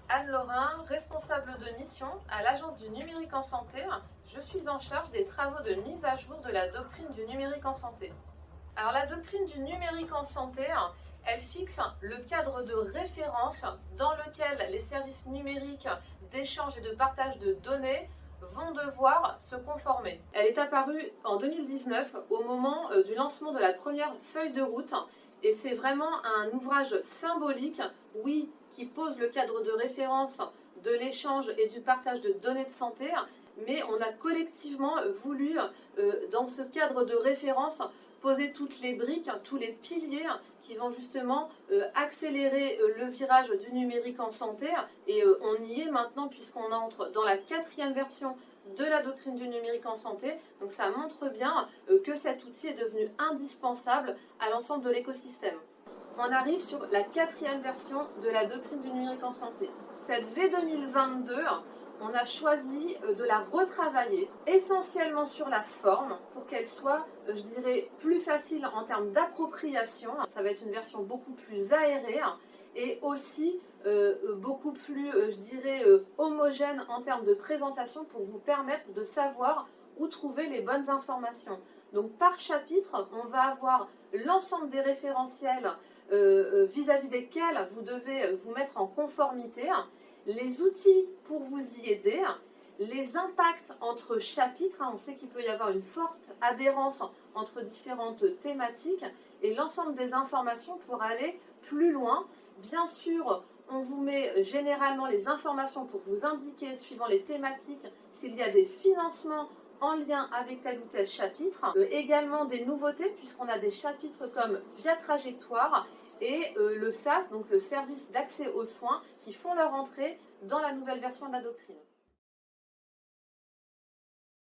Anne Laurin, responsable de mission à l'Agence du numérique en santé. Je suis en charge des travaux de mise à jour de la doctrine du numérique en santé. Alors la doctrine du numérique en santé, elle fixe le cadre de référence dans lequel les services numériques d'échange et de partage de données vont devoir se conformer. Elle est apparue en 2019 au moment du lancement de la première feuille de route et c'est vraiment un ouvrage symbolique, oui, qui pose le cadre de référence de l'échange et du partage de données de santé, mais on a collectivement voulu, dans ce cadre de référence, poser toutes les briques, tous les piliers qui vont justement accélérer le virage du numérique en santé. Et on y est maintenant puisqu'on entre dans la 4e version de la doctrine du numérique en santé. Donc ça montre bien que cet outil est devenu indispensable à l'ensemble de l'écosystème. On arrive sur la 4e version de la doctrine du numérique en santé. Cette V2022, on a choisi de la retravailler essentiellement sur la forme pour qu'elle soit, je dirais, plus facile en termes d'appropriation. Ça va être une version beaucoup plus aérée et aussi beaucoup plus, je dirais, homogène en termes de présentation pour vous permettre de savoir où trouver les bonnes informations. Donc par chapitre, on va avoir l'ensemble des référentiels vis-à-vis desquels vous devez vous mettre en conformité, les outils pour vous y aider, les impacts entre chapitres, on sait qu'il peut y avoir une forte adhérence entre différentes thématiques, et l'ensemble des informations pour aller plus loin. Bien sûr, on vous met généralement les informations pour vous indiquer, suivant les thématiques, s'il y a des financements en lien avec tel ou tel chapitre. Également des nouveautés, puisqu'on a des chapitres comme Via Trajectoire et le SAS, donc le service d'accès aux soins, qui font leur entrée dans la nouvelle version de la doctrine.